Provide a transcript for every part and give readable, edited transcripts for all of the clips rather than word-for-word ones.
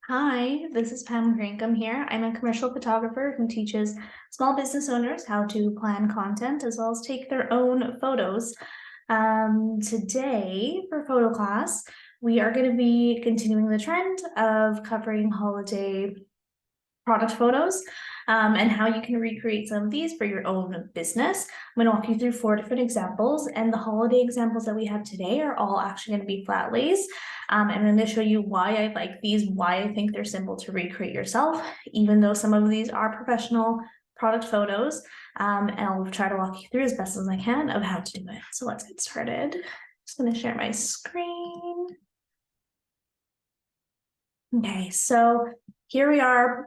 Hi, this is Pam Kriangkum here. I'm a commercial photographer who teaches small business owners how to plan content as well as take their own photos. Today for photo class, we are going to be continuing the trend of covering holiday product photos and how you can recreate some of these for your own business. I'm going to walk you through 4 different examples, and the holiday examples that we have today are all actually going to be flat lays. I'm going to show you why I like these, why I think they're simple to recreate yourself, even though some of these are professional product photos, and I'll try to walk you through as best as I can of how to do it. So let's get started. Just going to share my screen. Okay, so here we are.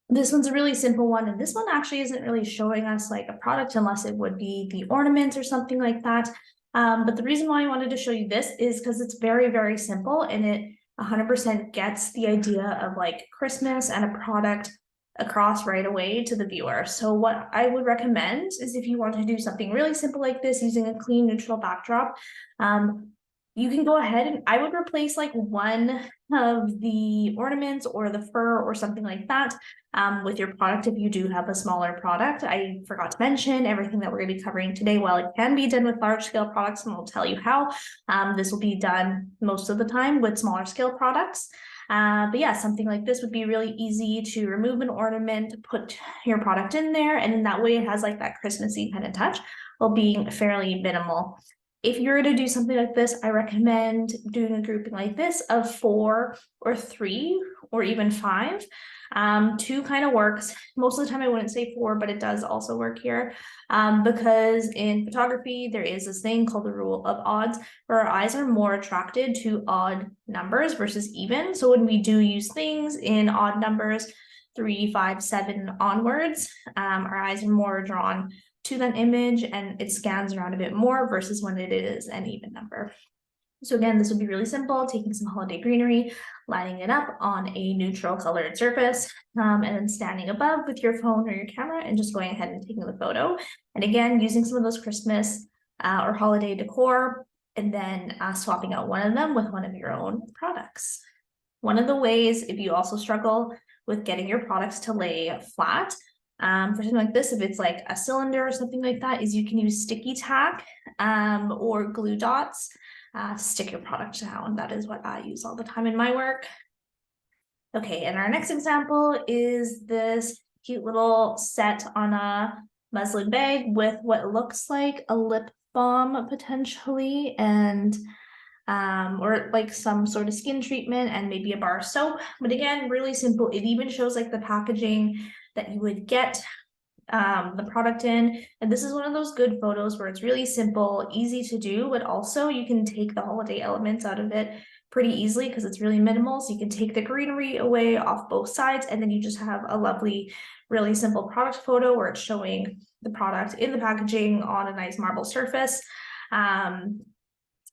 This one's a really simple one, and this one actually isn't really showing us like a product unless it would be the ornaments or something like that. But the reason why I wanted to show you this is because it's very, very simple and it 100% gets the idea of like Christmas and a product across right away to the viewer. So what I would recommend is if you want to do something really simple like this using a clean neutral backdrop, you can go ahead and I would replace like one of the ornaments or the fur or something like that with your product if you do have a smaller product. I forgot to mention everything that we're going to be covering today. While it can be done with large scale products, and I'll tell you how, this will be done most of the time with smaller scale products. But yeah, something like this would be really easy to remove an ornament, put your product in there, and in that way it has like that Christmassy kind of touch while being fairly minimal. If you're to do something like this, I recommend doing a grouping like this of 4 or 3 or even 5. 2 kind of works. Most of the time I wouldn't say 4, but it does also work here because in photography, there is this thing called the rule of odds where our eyes are more attracted to odd numbers versus even. So when we do use things in odd numbers, 3, 5, 7 onwards, our eyes are more drawn to that image and it scans around a bit more versus when it is an even number. So again, this would be really simple, taking some holiday greenery, lining it up on a neutral colored surface, and then standing above with your phone or your camera and just going ahead and taking the photo. And again, using some of those Christmas or holiday decor, and then swapping out one of them with one of your own products. One of the ways, if you also struggle with getting your products to lay flat, for something like this, if it's like a cylinder or something like that, is you can use sticky tack or glue dots to stick your product down. That is what I use all the time in my work. Okay, and our next example is this cute little set on a muslin bag with what looks like a lip balm potentially, and or like some sort of skin treatment and maybe a bar of soap. But again, really simple. It even shows like the packaging that you would get the product in. And this is one of those good photos where it's really simple, easy to do, but also you can take the holiday elements out of it pretty easily because it's really minimal. So you can take the greenery away off both sides, and then you just have a lovely, really simple product photo where it's showing the product in the packaging on a nice marble surface.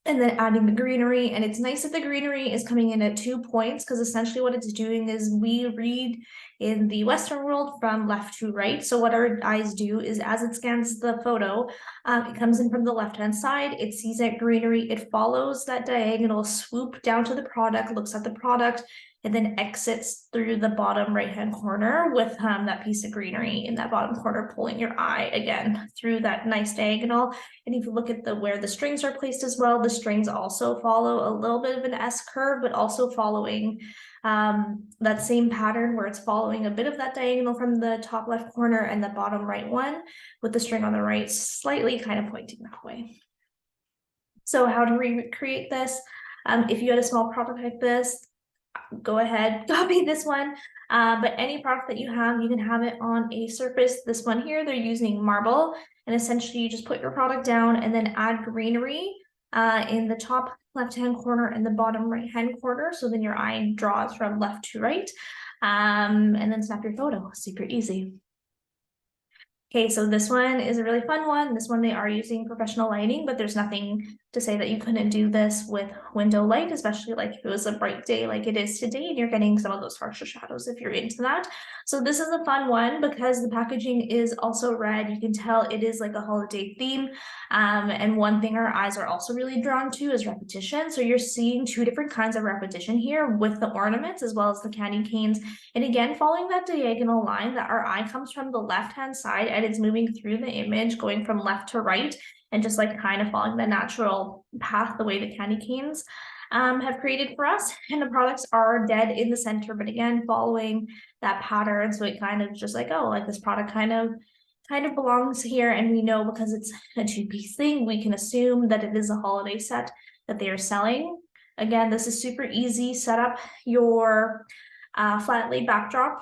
And then adding the greenery, and it's nice that the greenery is coming in at 2 points because essentially what it's doing is we read in the Western world from left to right. So what our eyes do is as it scans the photo, it comes in from the left-hand side, it sees that greenery, it follows that diagonal swoop down to the product, looks at the product, and then exits through the bottom right-hand corner with that piece of greenery in that bottom corner, pulling your eye again through that nice diagonal. And if you look at where the strings are placed as well, the strings also follow a little bit of an S curve, but also following that same pattern where it's following a bit of that diagonal from the top left corner and the bottom right one, with the string on the right slightly kind of pointing that way. So how to recreate this? If you had a small product like this, go ahead, copy this one. But any product that you can have it on a surface. This one here, they're using marble, and essentially you just put your product down and then add greenery in the top left-hand corner and the bottom right-hand corner. So then your eye draws from left to right, and then snap your photo. Super easy. Okay, so this one is a really fun one. This one, they are using professional lighting, but there's nothing to say that you couldn't do this with window light, especially like if it was a bright day like it is today and you're getting some of those harsher shadows if you're into that. So this is a fun one because the packaging is also red. You can tell it is like a holiday theme. And one thing our eyes are also really drawn to is repetition. So you're seeing two different kinds of repetition here with the ornaments as well as the candy canes. And again, following that diagonal line, that our eye comes from the left-hand side and it's moving through the image, going from left to right, and just like kind of following the natural path, the way the candy canes have created for us. And the products are dead in the center, but again, following that pattern. So it kind of just like, oh, like this product kind of belongs here. And we know because it's a two-piece thing, we can assume that it is a holiday set that they are selling. Again, this is super easy. Set up your flat lay backdrop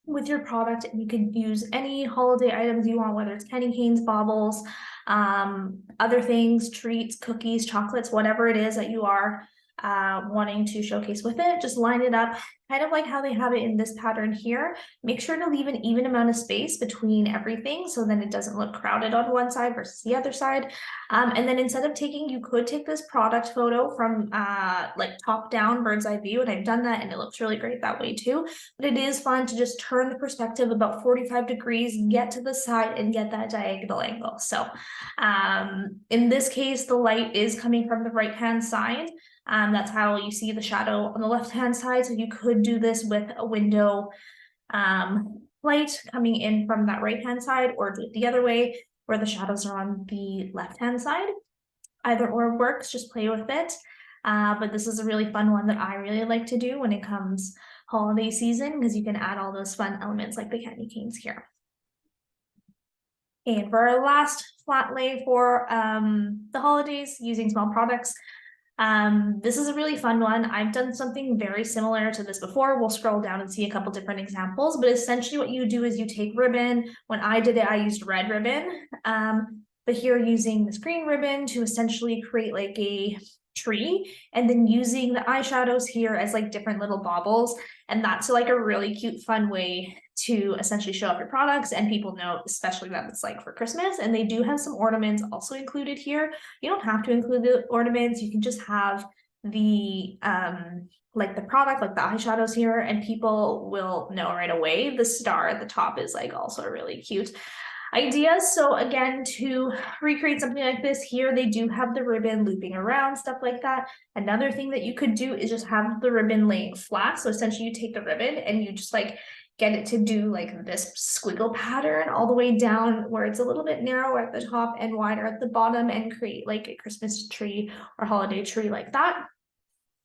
with your product, and you can use any holiday items you want, whether it's candy canes, baubles, other things, treats, cookies, chocolates, whatever it is that you are wanting to showcase with it. Just line it up kind of like how they have it in this pattern here. Make sure to leave an even amount of space between everything so then it doesn't look crowded on one side versus the other side. And then instead of you could take this product photo from like top down bird's eye view, and I've done that and it looks really great that way too. But it is fun to just turn the perspective about 45 degrees, get to the side and get that diagonal angle. So in this case, the light is coming from the right-hand side. That's how you see the shadow on the left-hand side. So you could do this with a window light coming in from that right-hand side, or do it the other way where the shadows are on the left-hand side. Either or works, just play with it. But this is a really fun one that I really like to do when it comes holiday season, because you can add all those fun elements like the candy canes here. And for our last flat lay for the holidays using small products, this is a really fun one. I've done something very similar to this before. We'll scroll down and see a couple different examples, but essentially what you do is you take ribbon. When I did it, I used red ribbon, but here using this green ribbon to essentially create like a tree, and then using the eyeshadows here as like different little baubles. And that's like a really cute, fun way to essentially show off your products, and people know especially that it's like for Christmas. And they do have some ornaments also included here. You don't have to include the ornaments, you can just have the like the product, like the eyeshadows here, and people will know right away. The star at the top is like also really cute ideas. So again, to recreate something like this here, they do have the ribbon looping around, stuff like that. Another thing that you could do is just have the ribbon laying flat. So essentially you take the ribbon and you just like get it to do like this squiggle pattern all the way down where it's a little bit narrower at the top and wider at the bottom, and create like a Christmas tree or holiday tree like that.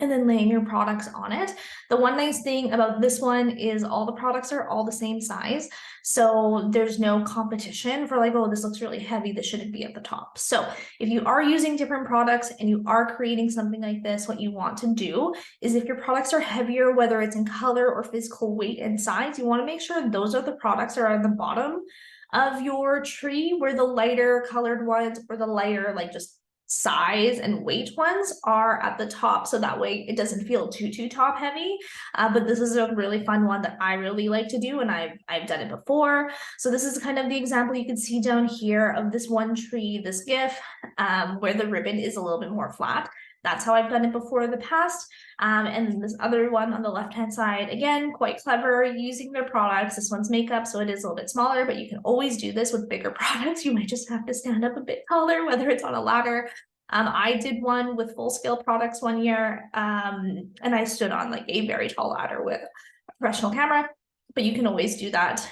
And then laying your products on it. The one nice thing about this one is all the products are all the same size. So there's no competition for like, oh, this looks really heavy, this shouldn't be at the top. So if you are using different products and you are creating something like this, what you want to do is, if your products are heavier, whether it's in color or physical weight and size, you want to make sure those are the products that are at the bottom of your tree, where the lighter colored ones or the lighter like just size and weight ones are at the top, so that way it doesn't feel too top heavy. But this is a really fun one that I really like to do, and I've done it before. So this is kind of the example you can see down here of this one tree, this GIF, where the ribbon is a little bit more flat. That's how I've done it before in the past. And this other one on the left-hand side, again, quite clever, using their products. This one's makeup, so it is a little bit smaller, but you can always do this with bigger products. You might just have to stand up a bit taller, whether it's on a ladder. I did one with full-scale products one year, and I stood on like a very tall ladder with a professional camera. But you can always do that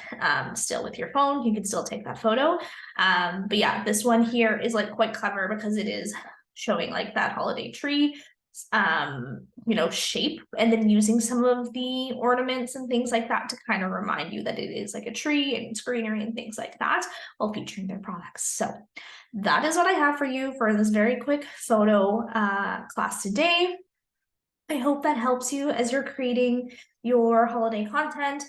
still with your phone. You can still take that photo. But yeah, this one here is like quite clever because it is showing like that holiday tree you know, shape, and then using some of the ornaments and things like that to kind of remind you that it is like a tree and it's greenery and things like that while featuring their products. So that is what I have for you for this very quick photo class today. I hope that helps you as you're creating your holiday content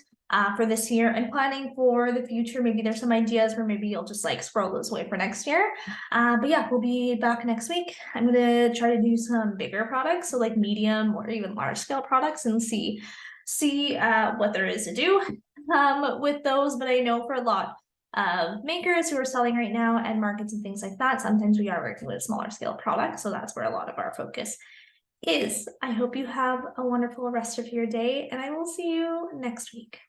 for this year and planning for the future. Maybe there's some ideas where maybe you'll just like scroll those away for next year. But yeah, we'll be back next week. I'm gonna try to do some bigger products, so like medium or even large scale products, and see what there is to do with those. But I know for a lot makers who are selling right now and markets and things like that. Sometimes we are working with smaller scale products, so that's where a lot of our focus is. I hope you have a wonderful rest of your day, and I will see you next week.